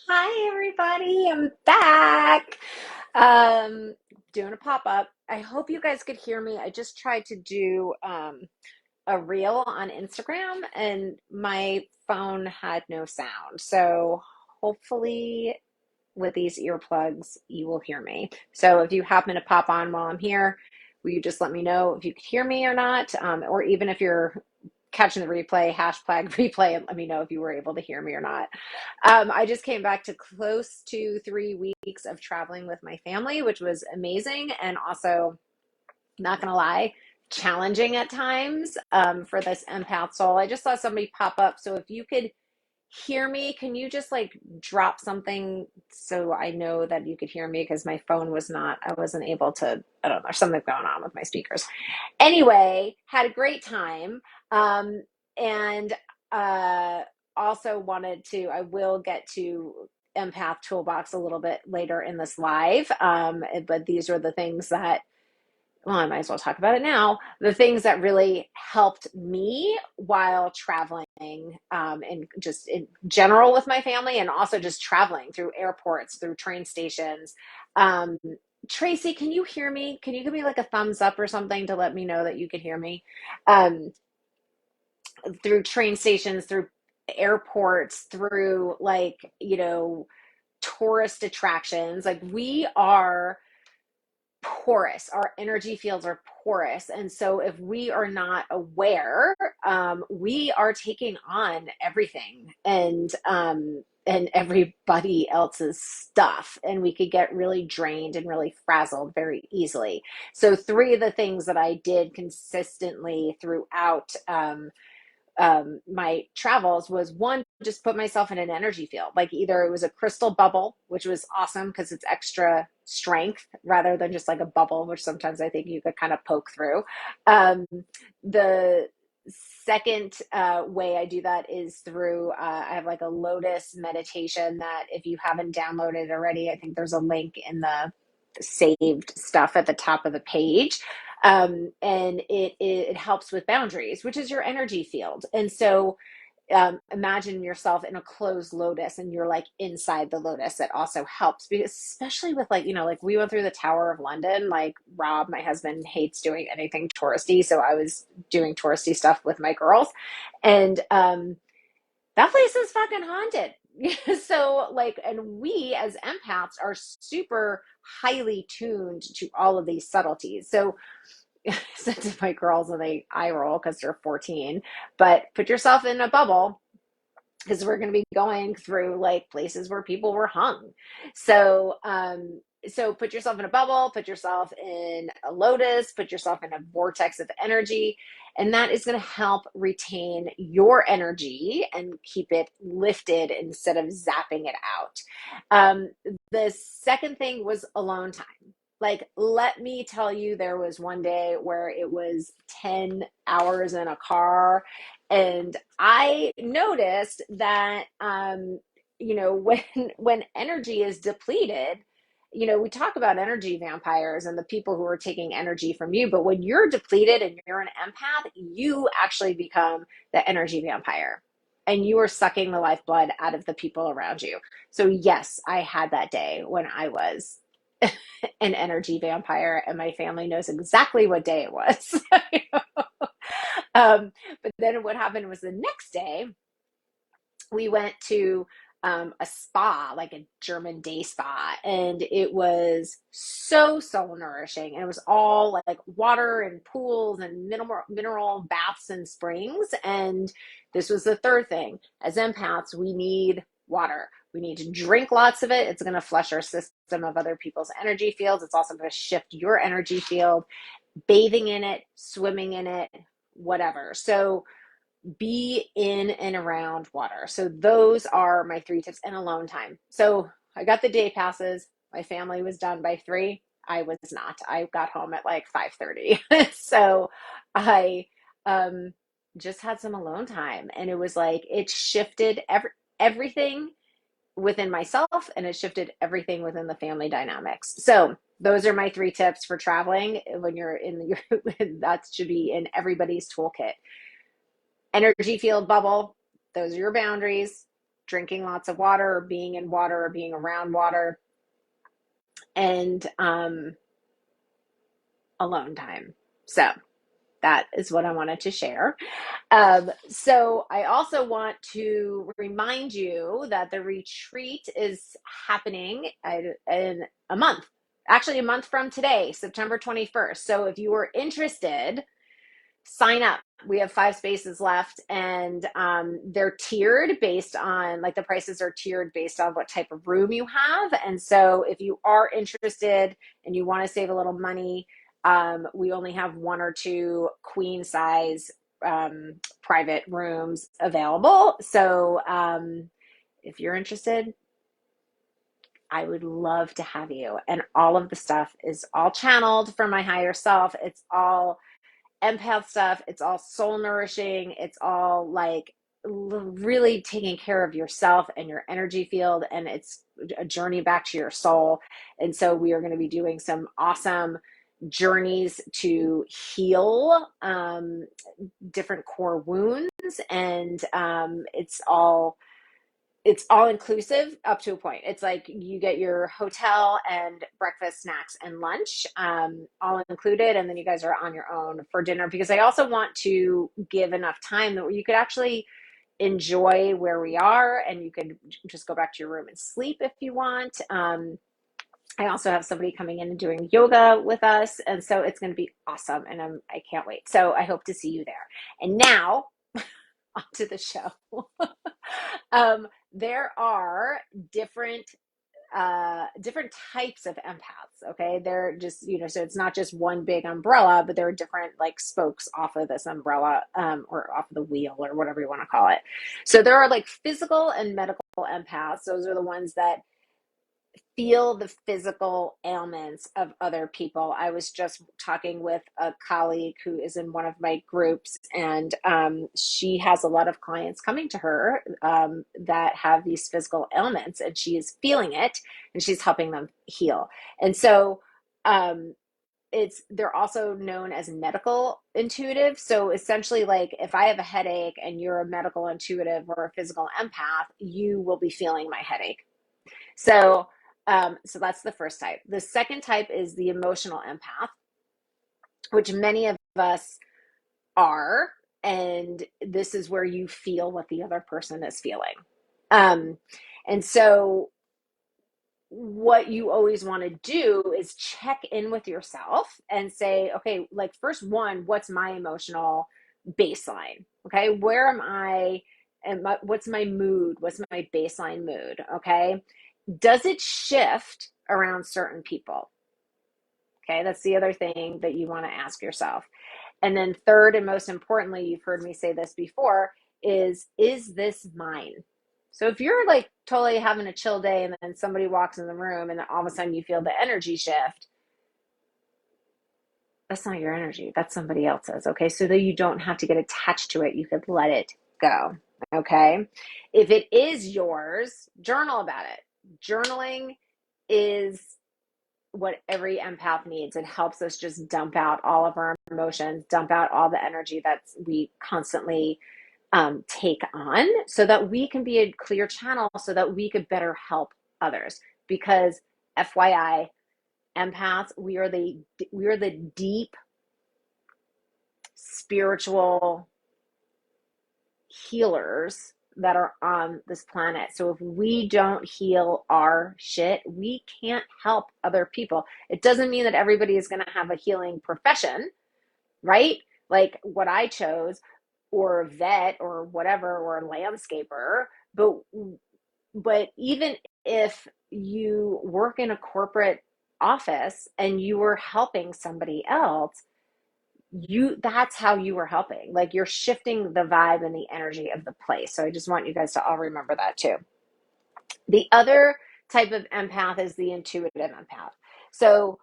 Hi, everybody. I'm back. Um, Doing a pop-up. I hope you guys could hear me. I just tried to do a reel on Instagram and my phone had no sound. So hopefully with these earplugs, you will hear me. So if you happen to pop on while I'm here, will you just let me know if you could hear me or not? Or even if you're catching the replay, hashtag replay, and let me know if you were able to hear me or not. I just came back to close to 3 weeks of traveling with my family, which was amazing. And also, not gonna lie, challenging at times for this empath soul. I just saw somebody pop up. So if you could hear me, can you just like drop something so I know that you could hear me? Because my phone was not, I wasn't able to, I don't know, there's something going on with my speakers. Anyway, had a great time. And uh, Also wanted to, I will get to empath toolbox a little bit later in this live. But these are the things that, well, I might as well talk about it now. The things that really helped me while traveling, and just in general with my family, and also just traveling through airports, through train stations. Um, Tracy, can you hear me? Can you give me like a thumbs up or something to let me know that you can hear me? Um, Through train stations, through airports, through tourist attractions. Like we are porous, our energy fields are porous, and so if we are not aware, we are taking on everything and everybody else's stuff, and we could get really drained and really frazzled very easily. So three of the things that I did consistently throughout my travels was one, just put myself in an energy field. Like either it was a crystal bubble, which was awesome because it's extra strength rather than just like a bubble, which sometimes I think you could kind of poke through. Um, the second way I do that is through, I have like a lotus meditation that if you haven't downloaded it already, I think there's a link in the saved stuff at the top of the page. And it helps with boundaries, which is your energy field. And so imagine yourself in a closed lotus and you're like inside the lotus. It also helps because especially with like we went through the Tower of London. Like Rob, my husband, hates doing anything touristy, so I was doing touristy stuff with my girls, and that place is fucking haunted. So like, and we as empaths are super highly tuned to all of these subtleties. So said to my girls, and they eye roll because they're 14, but put yourself in a bubble because we're going to be going through like places where people were hung. So, so put yourself in a bubble, put yourself in a lotus, put yourself in a vortex of energy, and that is going to help retain your energy and keep it lifted instead of zapping it out. Um, the second thing was alone time. Like, let me tell you, there was one day where it was 10 hours in a car, and I noticed that, when energy is depleted, we talk about energy vampires and the people who are taking energy from you, but when you're depleted and you're an empath, you actually become the energy vampire. And you are sucking the lifeblood out of the people around you. So, yes, I had that day when I was an energy vampire, and my family knows exactly what day it was. um, but then what happened was the next day we went to a spa, like a German day spa, and it was so soul nourishing. And it was all like water and pools and mineral baths and springs. And this was the third thing. As empaths, we need water. We need to drink lots of it. It's going to flush our system of other people's energy fields. It's also going to shift your energy field, bathing in it, swimming in it, whatever. So be in and around water. So those are my three tips, and alone time. So I got the day passes. My family was done by 3. I was not. I got home at like 5:30. So I um just had some alone time, and it was like it shifted everything within myself, and it shifted everything within the family dynamics. So those are my 3 tips for traveling when you're in your that should be in everybody's toolkit. Energy field bubble, those are your boundaries. drinking lots of water or being in water or being around water, and alone time. So that is what I wanted to share. So I also want to remind you that the retreat is happening in a month, actually a month from today, September 21st. So if you are interested, sign up. We have 5 spaces left, and they're tiered based on, like, the prices are tiered based on what type of room you have. And so if you are interested and you want to save a little money, we only have 1 or 2 queen size private rooms available. So if you're interested, I would love to have you. And all of the stuff is all channeled from my higher self. It's all empath stuff. It's all soul nourishing. It's all like really taking care of yourself and your energy field. And it's a journey back to your soul. And so we are going to be doing some awesome journeys to heal different core wounds. And it's all inclusive up to a point. It's like you get your hotel and breakfast, snacks, and lunch all included. And then you guys are on your own for dinner, because I also want to give enough time that you could actually enjoy where we are, and you could just go back to your room and sleep if you want. I also have somebody coming in and doing yoga with us. And so it's going to be awesome. And I can't wait. So I hope to see you there. And now onto the show. There are different types of empaths. Okay, they're just, so it's not just one big umbrella, but there are different like spokes off of this umbrella, or off of the wheel, or whatever you want to call it. So there are like physical and medical empaths. Those are the ones that feel the physical ailments of other people. I was just talking with a colleague who is in one of my groups, and she has a lot of clients coming to her that have these physical ailments, and she is feeling it, and she's helping them heal. And so they're also known as medical intuitive. So essentially, like, if I have a headache and you're a medical intuitive or a physical empath, you will be feeling my headache. So that's the first type. The second type is the emotional empath, which many of us are. And this is where you feel what the other person is feeling. And so what you always want to do is check in with yourself and say, okay, like, first one, what's my emotional baseline? Okay, where am I? And what's my mood? What's my baseline mood? Okay. Does it shift around certain people? Okay, that's the other thing that you want to ask yourself. And then third, and most importantly, you've heard me say this before, is this mine? So if you're like totally having a chill day and then somebody walks in the room and then all of a sudden you feel the energy shift, that's not your energy. That's somebody else's. Okay, so that you don't have to get attached to it. You could let it go. Okay, if it is yours, journal about it. Journaling is what every empath needs. It helps us just dump out all of our emotions, dump out all the energy that we constantly take on, so that we can be a clear channel, so that we could better help others. Because FYI, empaths, we are the deep spiritual healers that are on this planet. So if we don't heal our shit, we can't help other people. It doesn't mean that everybody is going to have a healing profession, right? Like what I chose, or a vet, or whatever, or a landscaper. But even if you work in a corporate office and you were helping somebody else, that's how you were helping. Like, you're shifting the vibe and the energy of the place. So I just want you guys to all remember that too. The other type of empath is the intuitive empath. So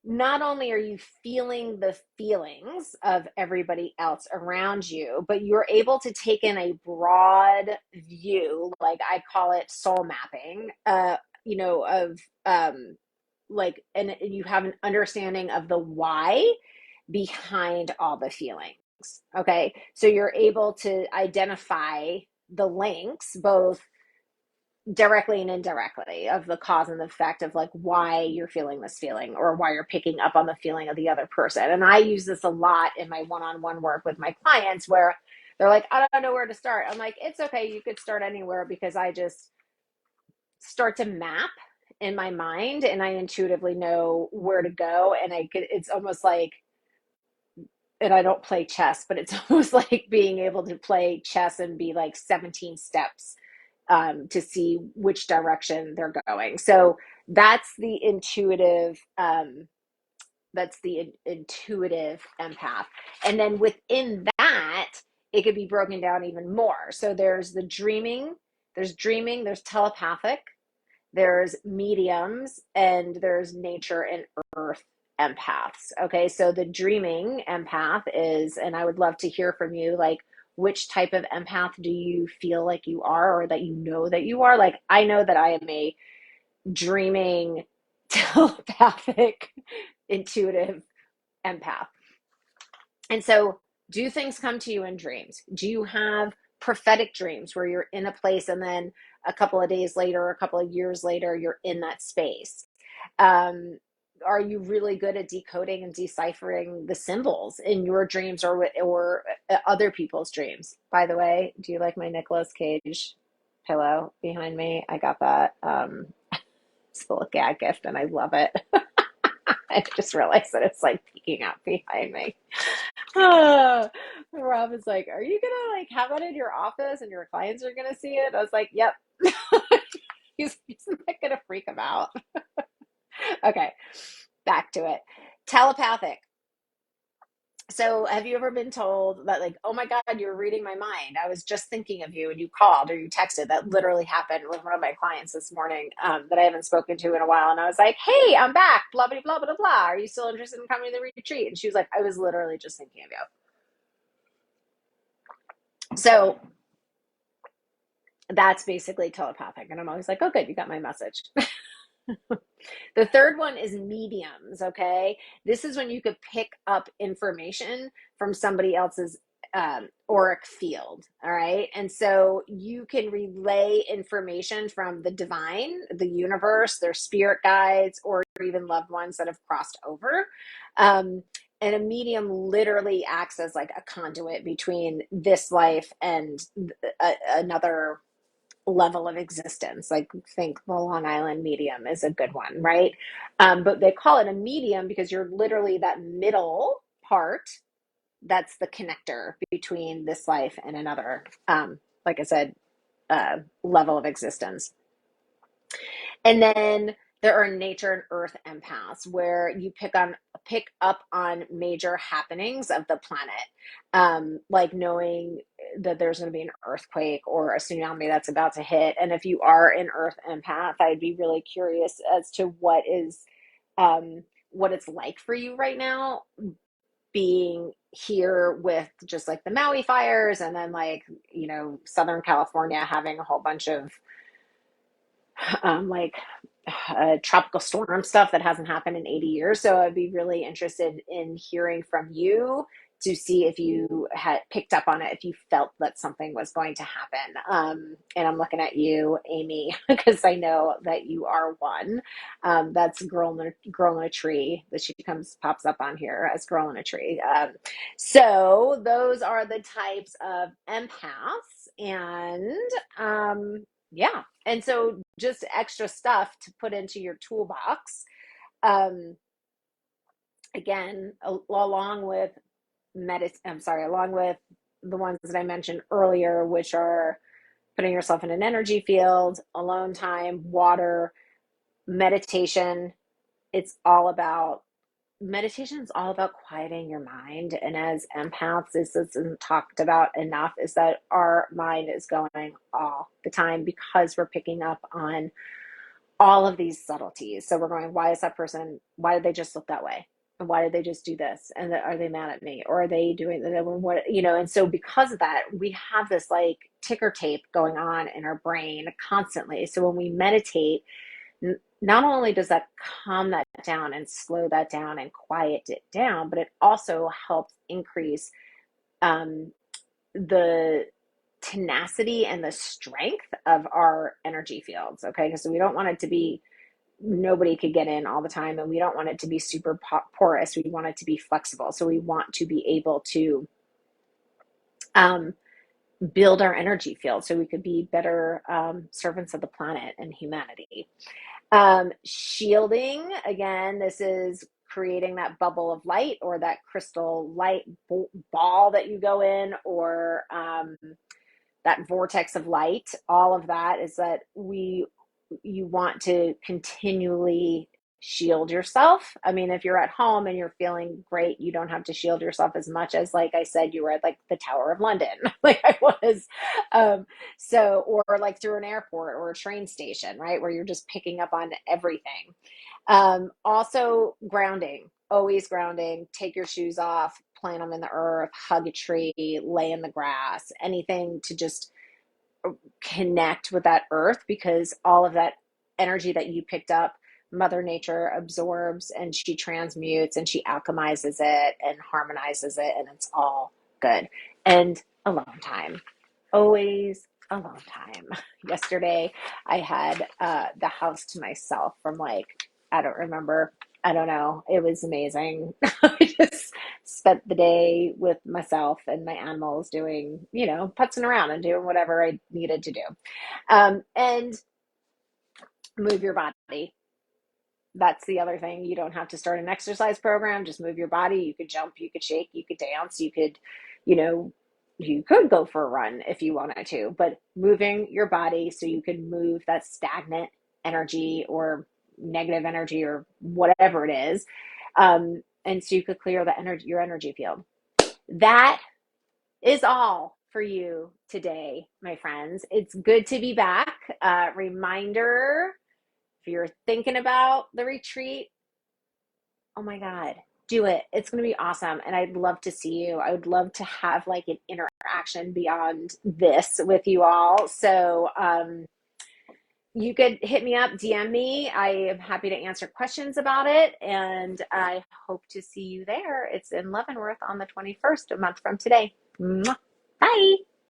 not only are you feeling the feelings of everybody else around you, but you're able to take in a broad view, like I call it soul mapping, of like, and you have an understanding of the why behind all the feelings. Okay. So you're able to identify the links, both directly and indirectly, of the cause and the effect of like why you're feeling this feeling or why you're picking up on the feeling of the other person. And I use this a lot in my one-on-one work with my clients where they're like, I don't know where to start. I'm like, it's okay, you could start anywhere, because I just start to map in my mind and I intuitively know where to go. And it's almost like, and I don't play chess, but it's almost like being able to play chess and be like 17 steps to see which direction they're going. So that's the intuitive. That's the intuitive empath. And then within that, it could be broken down even more. So there's the dreaming, there's telepathic, there's mediums, and there's nature and earth empaths. Okay, so the dreaming empath is, and I would love to hear from you, like, which type of empath do you feel like you are, or that you know that you are? Like, I know that I am a dreaming, telepathic, intuitive empath. And so, do things come to you in dreams? Do you have prophetic dreams where you're in a place and then a couple of days later, a couple of years later, you're in that space? Um, are you really good at decoding and deciphering the symbols in your dreams, or other people's dreams? By the way, do you like my Nicolas Cage pillow behind me? I got that. It's a little gag gift, and I love it. I just realized that it's like peeking out behind me. Rob is like, "Are you gonna like have that in your office and your clients are gonna see it?" I was like, "Yep." He's not gonna freak him out. Okay, back to it. Telepathic. So, have you ever been told that, like, oh my God, you're reading my mind? I was just thinking of you and you called or you texted. That literally happened with one of my clients this morning, that I haven't spoken to in a while. And I was like, hey, I'm back, blah, blah, blah, blah, blah. Are you still interested in coming to the retreat? And she was like, I was literally just thinking of you. So, that's basically telepathic. And I'm always like, oh, good, you got my message. The third one is mediums, okay? This is when you could pick up information from somebody else's auric field, all right? And so you can relay information from the divine, the universe, their spirit guides, or even loved ones that have crossed over. Um, and a medium literally acts as like a conduit between this life and another level of existence. Like, think the Long Island medium is a good one, right? But they call it a medium because you're literally that middle part that's the connector between this life and another, like I said, level of existence. And then there are nature and earth empaths where you pick up on major happenings of the planet, like knowing that there's going to be an earthquake or a tsunami that's about to hit. And if you are an earth empath, I'd be really curious as to what it's like for you right now, being here with just like the Maui fires, and then like, Southern California having a whole bunch of like tropical storm stuff that hasn't happened in 80 years. So I'd be really interested in hearing from you to see if you had picked up on it, if you felt that something was going to happen. And I'm looking at you, Amy, because I know that you are one. That's girl in a tree that she pops up on here as girl in a tree. So those are the types of empaths. And yeah. And so just extra stuff to put into your toolbox. Um, Again, along with along with the ones that I mentioned earlier, which are putting yourself in an energy field, alone time, water, meditation. It's all about Meditation is all about quieting your mind. And as empaths, this isn't talked about enough, is that our mind is going all the time because we're picking up on all of these subtleties. So we're going, why is that person, why did they just look that way? And why did they just do this? And are they mad at me? Or are they doing what, and so because of that, we have this like ticker tape going on in our brain constantly. So when we meditate, not only does that calm that down and slow that down and quiet it down, but it also helps increase the tenacity and the strength of our energy fields. Okay. Because we don't want it to be nobody could get in all the time, and we don't want it to be super porous. We want it to be flexible. So we want to be able to um, build our energy field so we could be better servants of the planet and humanity. Shielding, again, this is creating that bubble of light or that crystal light ball that you go in, or that vortex of light. All of that is that you want to continually shield yourself. I mean, if you're at home and you're feeling great, you don't have to shield yourself as much as, like I said, you were at like the Tower of London, like I was. Um, so, or like through an airport or a train station, right, where you're just picking up on everything. Also, grounding, always grounding. Take your shoes off, plant them in the earth, hug a tree, lay in the grass, anything to just connect with that earth, because all of that energy that you picked up, Mother Nature absorbs and she transmutes and she alchemizes it and harmonizes it, and it's all good. And alone time, always alone time. Yesterday, I had the house to myself from like, I don't remember. I don't know. It was amazing. I just spent the day with myself and my animals doing, putzing around and doing whatever I needed to do. And move your body. That's the other thing. You don't have to start an exercise program. Just move your body. You could jump, you could shake, you could dance, you know, you could go for a run if you wanted to, but moving your body so you can move that stagnant energy or negative energy or whatever it is. And so you could clear your energy field. That is all for you today, my friends. It's good to be back. Reminder, if you're thinking about the retreat, oh my God, do it. It's going to be awesome. And I'd love to see you. I would love to have like an interaction beyond this with you all. So, you could hit me up, DM me. I am happy to answer questions about it. And I hope to see you there. It's in Leavenworth on the 21st, a month from today. Mwah. Bye.